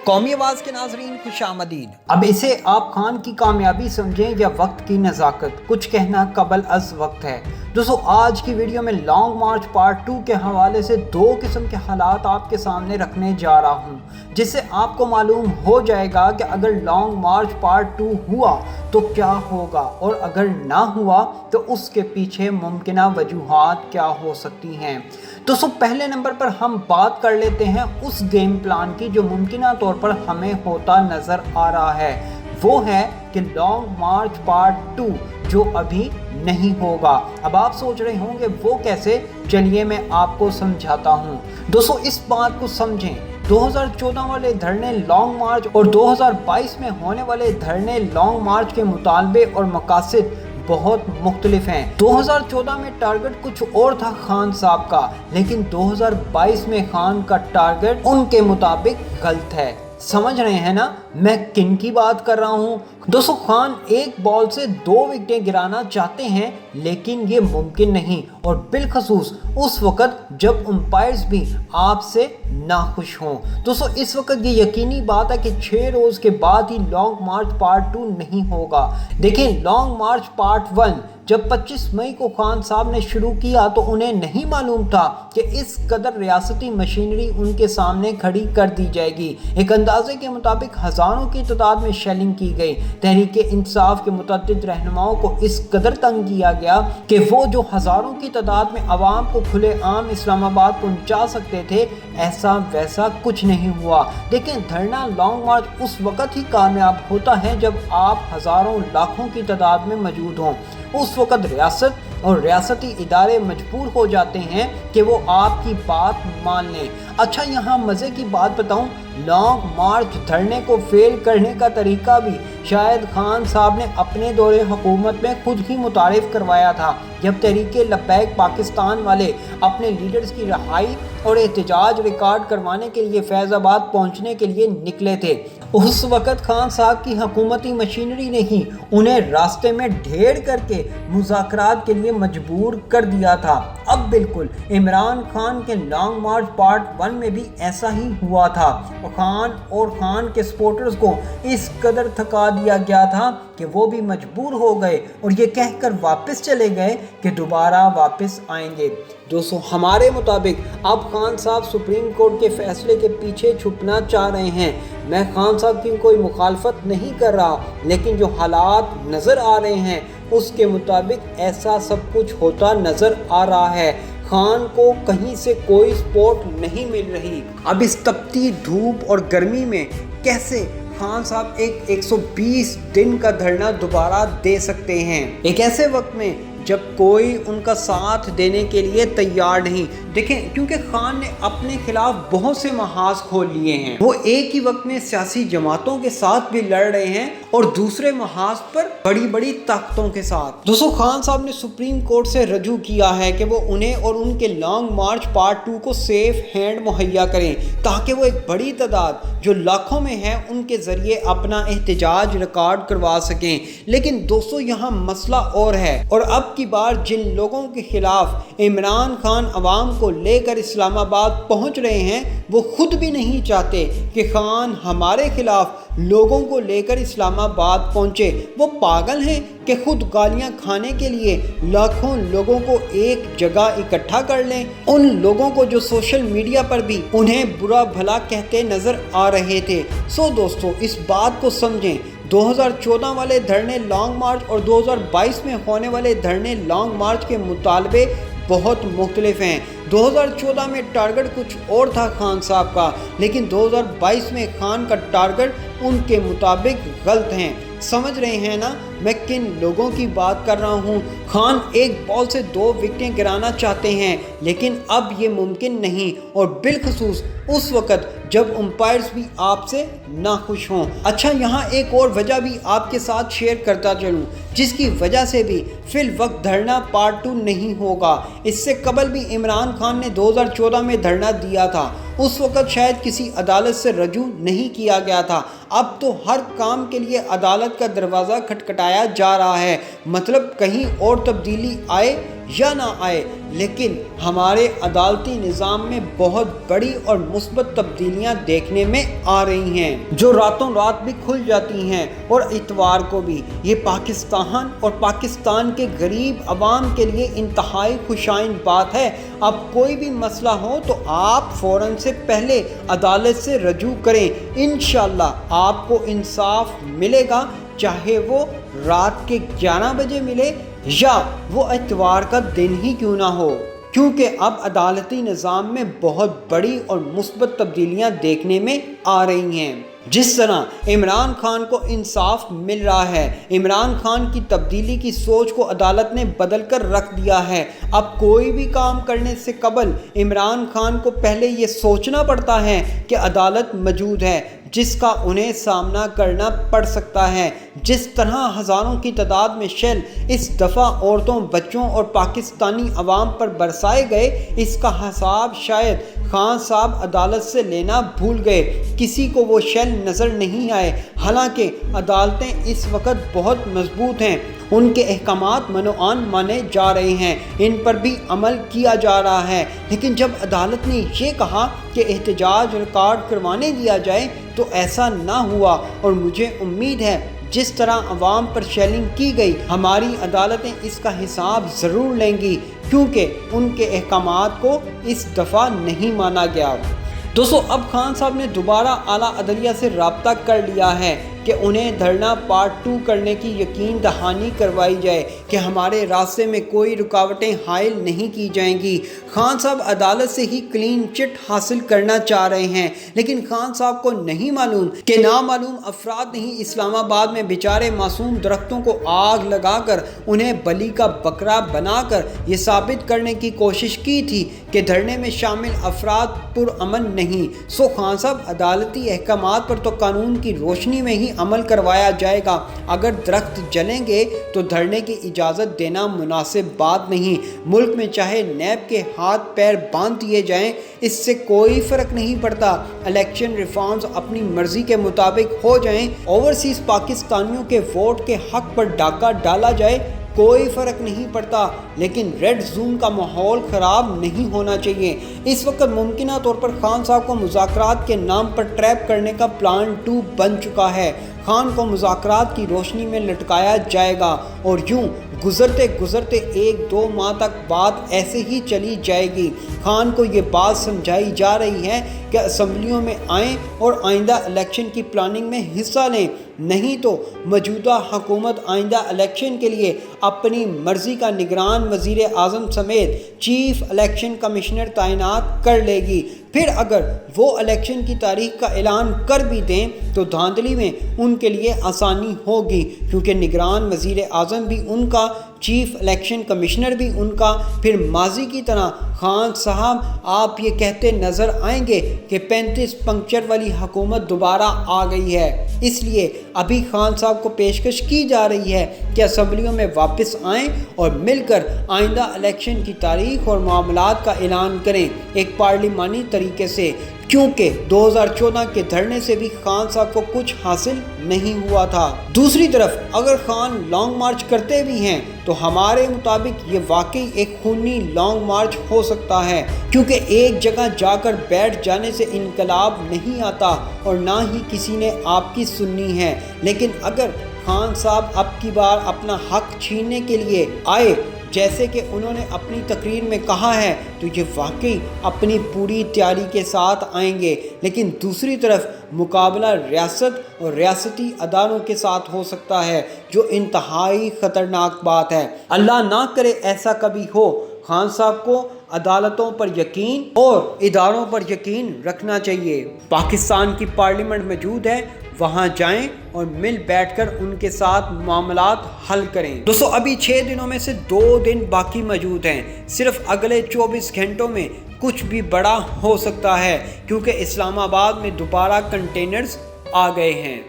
قومی آواز کے ناظرین خوش آمدید۔ اب اسے آپ خان کی کامیابی سمجھیں یا وقت کی نزاکت، کچھ کہنا قبل از وقت ہے۔ دوستو آج کی ویڈیو میں لانگ مارچ پارٹ 2 کے حوالے سے دو قسم کے حالات آپ کے سامنے رکھنے جا رہا ہوں، جس سے آپ کو معلوم ہو جائے گا کہ اگر لانگ مارچ پارٹ 2 ہوا تو کیا ہوگا، اور اگر نہ ہوا تو اس کے پیچھے ممکنہ وجوہات کیا ہو سکتی ہیں۔ دوستو پہلے نمبر پر ہم بات کر لیتے ہیں اس گیم پلان کی جو ممکنہ طور پر ہمیں ہوتا نظر آ رہا ہے، وہ ہے کہ لانگ مارچ پارٹ 2 جو ابھی نہیں ہوگا۔ اب آپ سوچ رہے ہوں گے وہ کیسے، چلیے میں آپ کو سمجھاتا ہوں۔ دوستو اس بات کو سمجھیں، 2014 والے دھرنے لانگ مارچ اور 2022 میں ہونے والے دھرنے لانگ مارچ کے مطالبے اور مقاصد بہت مختلف ہیں۔ 2014 میں ٹارگٹ کچھ اور تھا خان صاحب کا، لیکن 2022 میں خان کا ٹارگٹ ان کے مطابق غلط ہے۔ سمجھ رہے ہیں نا میں کن کی بات کر رہا ہوں؟ دوستو خان ایک بال سے 2 وکٹیں گرانا چاہتے ہیں، لیکن یہ ممکن نہیں، اور بالخصوص اس وقت جب امپائرز بھی آپ سے ناخوش ہوں۔ دوستو اس وقت یہ یقینی بات ہے کہ 6 روز کے بعد ہی لانگ مارچ پارٹ 2 نہیں ہوگا۔ دیکھیں لانگ مارچ پارٹ 1 جب 25 مئی کو خان صاحب نے شروع کیا تو انہیں نہیں معلوم تھا کہ اس قدر ریاستی مشینری ان کے سامنے کھڑی کر دی جائے گی۔ ایک اندازے کے مطابق ہزاروں کی تعداد میں شیلنگ کی گئی۔ تحریک انصاف کے متعدد رہنماؤں کو اس قدر تنگ کیا گیا کہ وہ جو ہزاروں کی تعداد میں عوام کو کھلے عام اسلام آباد پہنچا سکتے تھے، ایسا ویسا کچھ نہیں ہوا۔ دیکھیں دھرنا لانگ مارچ اس وقت ہی کامیاب ہوتا ہے جب آپ ہزاروں لاکھوں کی تعداد میں موجود ہوں۔ اس وقت ریاست اور ریاستی ادارے مجبور ہو جاتے ہیں کہ وہ آپ کی بات مان لیں۔ اچھا یہاں مزے کی بات بتاؤں، لانگ مارچ دھرنے کو فیل کرنے کا طریقہ بھی شاید خان صاحب نے اپنے دور حکومت میں خود ہی متعارف کروایا تھا، جب تحریک لبیک پاکستان والے اپنے لیڈرز کی رہائی اور احتجاج ریکارڈ کروانے کے لیے فیض آباد پہنچنے کے لیے نکلے تھے۔ اس وقت خان صاحب کی حکومتی مشینری نے ہی انہیں راستے میں ڈھیر کر کے مذاکرات کے لیے مجبور کر دیا تھا۔ اب بالکل عمران خان کے لانگ مارچ پارٹ 1 میں بھی ایسا ہی ہوا تھا، خان اور خان کے سپورٹرز کو اس قدر تھکا دیا گیا تھا کہ وہ بھی مجبور ہو گئے اور یہ کہہ کر واپس چلے گئے کہ دوبارہ واپس آئیں گے۔ دوستو ہمارے مطابق اب خان صاحب سپریم کورٹ کے فیصلے کے پیچھے چھپنا چاہ رہے ہیں۔ میں خان صاحب کی کوئی مخالفت نہیں کر رہا، لیکن جو حالات نظر آ رہے ہیں اس کے مطابق ایسا سب کچھ ہوتا نظر آ رہا ہے۔ خان کو کہیں سے کوئی سپورٹ نہیں مل رہی۔ اب اس تپتی دھوپ اور گرمی میں کیسے خان صاحب ایک 120 دن کا دھرنا دوبارہ دے سکتے ہیں، ایک ایسے وقت میں جب کوئی ان کا ساتھ دینے کے لیے تیار نہیں؟ دیکھیں کیونکہ خان نے اپنے خلاف بہت سے محاذ کھول لیے ہیں، وہ ایک ہی وقت میں سیاسی جماعتوں کے ساتھ بھی لڑ رہے ہیں اور دوسرے محاذ پر بڑی بڑی طاقتوں کے ساتھ۔ دوستو خان صاحب نے سپریم کورٹ سے رجوع کیا ہے کہ وہ انہیں اور ان کے لانگ مارچ پارٹ 2 کو سیف ہینڈ مہیا کریں، تاکہ وہ ایک بڑی تعداد جو لاکھوں میں ہے ان کے ذریعے اپنا احتجاج ریکارڈ کروا سکیں۔ لیکن دوستو یہاں مسئلہ اور ہے، اور اب کی بار جن لوگوں کے خلاف عمران خان عوام کو لے کر اسلام آباد پہنچ رہے ہیں وہ خود بھی نہیں چاہتے کہ خان ہمارے خلاف لوگوں کو لے کر اسلام آباد پہنچے۔ وہ پاگل ہیں کہ خود گالیاں کھانے کے لیے لاکھوں لوگوں کو ایک جگہ اکٹھا کر لیں، ان لوگوں کو جو سوشل میڈیا پر بھی انہیں برا بھلا کہتے نظر آ رہے تھے۔ سو دوستو اس بات کو سمجھیں، 2014 والے دھرنے لانگ مارچ اور 2022 میں ہونے والے دھرنے لانگ مارچ کے مطالبے بہت مختلف ہیں۔ 2014 میں ٹارگٹ کچھ اور تھا خان صاحب کا، لیکن 2022 میں خان کا ٹارگٹ ان کے مطابق غلط ہیں۔ سمجھ رہے ہیں نا میں کن لوگوں کی بات کر رہا ہوں؟ خان ایک بال سے 2 وکٹیں گرانا چاہتے ہیں، لیکن اب یہ ممکن نہیں، اور بالخصوص اس وقت جب امپائرز بھی آپ سے ناخوش ہوں۔ اچھا یہاں ایک اور وجہ بھی آپ کے ساتھ شیئر کرتا چلوں، جس کی وجہ سے بھی فی الوقت دھرنا پارٹ 2 نہیں ہوگا۔ اس سے قبل بھی عمران خان نے 2014 میں دھرنا دیا تھا، اس وقت شاید کسی عدالت سے رجوع نہیں کیا گیا تھا۔ اب تو ہر کام کے لیے عدالت کا دروازہ کھٹکھٹایا لٹکایا جا رہا ہے۔ مطلب کہیں اور تبدیلی آئے یا نہ آئے، لیکن ہمارے عدالتی نظام میں بہت بڑی اور مثبت تبدیلیاں دیکھنے میں آ رہی ہیں، جو راتوں رات بھی کھل جاتی ہیں اور اتوار کو بھی۔ یہ پاکستان اور پاکستان کے غریب عوام کے لیے انتہائی خوشائن بات ہے۔ اب کوئی بھی مسئلہ ہو تو آپ فوراً سے پہلے عدالت سے رجوع کریں، انشاءاللہ آپ کو انصاف ملے گا، چاہے وہ رات کے 11 بجے ملے یا وہ اتوار کا دن ہی کیوں نہ ہو، کیونکہ اب عدالتی نظام میں بہت بڑی اور مثبت تبدیلیاں دیکھنے میں آ رہی ہیں۔ جس طرح عمران خان کو انصاف مل رہا ہے، عمران خان کی تبدیلی کی سوچ کو عدالت نے بدل کر رکھ دیا ہے۔ اب کوئی بھی کام کرنے سے قبل عمران خان کو پہلے یہ سوچنا پڑتا ہے کہ عدالت موجود ہے جس کا انہیں سامنا کرنا پڑ سکتا ہے۔ جس طرح ہزاروں کی تعداد میں شیل اس دفعہ عورتوں، بچوں اور پاکستانی عوام پر برسائے گئے، اس کا حساب شاید خان صاحب عدالت سے لینا بھول گئے، کسی کو وہ شیل نظر نہیں آئے۔ حالانکہ عدالتیں اس وقت بہت مضبوط ہیں، ان کے احکامات منوعان مانے جا رہے ہیں، ان پر بھی عمل کیا جا رہا ہے، لیکن جب عدالت نے یہ کہا کہ احتجاج ریکارڈ کروانے دیا جائے تو ایسا نہ ہوا، اور مجھے امید ہے جس طرح عوام پر شیلنگ کی گئی، ہماری عدالتیں اس کا حساب ضرور لیں گی، کیونکہ ان کے احکامات کو اس دفعہ نہیں مانا گیا۔ دوستو، اب خان صاحب نے دوبارہ اعلیٰ عدلیہ سے رابطہ کر لیا ہے کہ انہیں دھرنا پارٹ 2 کرنے کی یقین دہانی کروائی جائے کہ ہمارے راستے میں کوئی رکاوٹیں حائل نہیں کی جائیں گی۔ خان صاحب عدالت سے ہی کلین چٹ حاصل کرنا چاہ رہے ہیں، لیکن خان صاحب کو نہیں معلوم کہ نامعلوم افراد نے ہی اسلام آباد میں بیچارے معصوم درختوں کو آگ لگا کر انہیں بلی کا بکرا بنا کر یہ ثابت کرنے کی کوشش کی تھی کہ دھرنے میں شامل افراد پرامن نہیں۔ سو خان صاحب عدالتی احکامات پر تو قانون کی روشنی میں ہی عمل کروایا جائے گا۔ اگر درخت جلیں گے تو دھرنے کی اجازت دینا مناسب بات نہیں۔ ملک میں چاہے نیب کے ہاتھ پیر باندھ دیے جائیں، اس سے کوئی فرق نہیں پڑتا۔ الیکشن ریفارمز اپنی مرضی کے مطابق ہو جائیں، اوورسیز پاکستانیوں کے ووٹ کے حق پر ڈاکہ ڈالا جائے، کوئی فرق نہیں پڑتا، لیکن ریڈ زون کا ماحول خراب نہیں ہونا چاہیے۔ اس وقت ممکنہ طور پر خان صاحب کو مذاکرات کے نام پر ٹریپ کرنے کا پلان 2 بن چکا ہے۔ خان کو مذاکرات کی روشنی میں لٹکایا جائے گا اور یوں گزرتے گزرتے 1-2 ماہ تک بات ایسے ہی چلی جائے گی۔ خان کو یہ بات سمجھائی جا رہی ہے کہ اسمبلیوں میں آئیں اور آئندہ الیکشن کی پلاننگ میں حصہ لیں، نہیں تو موجودہ حکومت آئندہ الیکشن کے لیے اپنی مرضی کا نگران وزیر اعظم سمیت چیف الیکشن کمشنر تعینات کر لے گی۔ پھر اگر وہ الیکشن کی تاریخ کا اعلان کر بھی دیں تو دھاندلی میں ان کے لیے آسانی ہوگی، کیونکہ نگران وزیر اعظم بھی ان کا، چیف الیکشن کمشنر بھی ان کا۔ پھر ماضی کی طرح خان صاحب آپ یہ کہتے نظر آئیں گے کہ 35 پنکچر والی حکومت دوبارہ آ گئی ہے۔ اس لیے ابھی خان صاحب کو پیشکش کی جا رہی ہے کہ اسمبلیوں میں واپس آئیں اور مل کر آئندہ الیکشن کی تاریخ اور معاملات کا اعلان کریں ایک پارلیمانی طریقے سے، کیونکہ 2014 کے دھرنے سے بھی خان صاحب کو کچھ حاصل نہیں ہوا تھا۔ دوسری طرف اگر خان لانگ مارچ کرتے بھی ہیں تو ہمارے مطابق یہ واقعی ایک خونی لانگ مارچ ہو سکتا ہے، کیونکہ ایک جگہ جا کر بیٹھ جانے سے انقلاب نہیں آتا اور نہ ہی کسی نے آپ کی سننی ہے۔ لیکن اگر خان صاحب اب کی بار اپنا حق چھیننے کے لیے آئے جیسے کہ انہوں نے اپنی تقریر میں کہا ہے تو یہ واقعی اپنی پوری تیاری کے ساتھ آئیں گے، لیکن دوسری طرف مقابلہ ریاست اور ریاستی اداروں کے ساتھ ہو سکتا ہے، جو انتہائی خطرناک بات ہے۔ اللہ نہ کرے ایسا کبھی ہو۔ خان صاحب کو عدالتوں پر یقین اور اداروں پر یقین رکھنا چاہیے۔ پاکستان کی پارلیمنٹ موجود ہے، وہاں جائیں اور مل بیٹھ کر ان کے ساتھ معاملات حل کریں۔ دوستو، ابھی 6 دنوں میں سے 2 دن باقی موجود ہیں۔ صرف اگلے 24 گھنٹوں میں کچھ بھی بڑا ہو سکتا ہے، کیونکہ اسلام آباد میں دوبارہ کنٹینرز آ گئے ہیں۔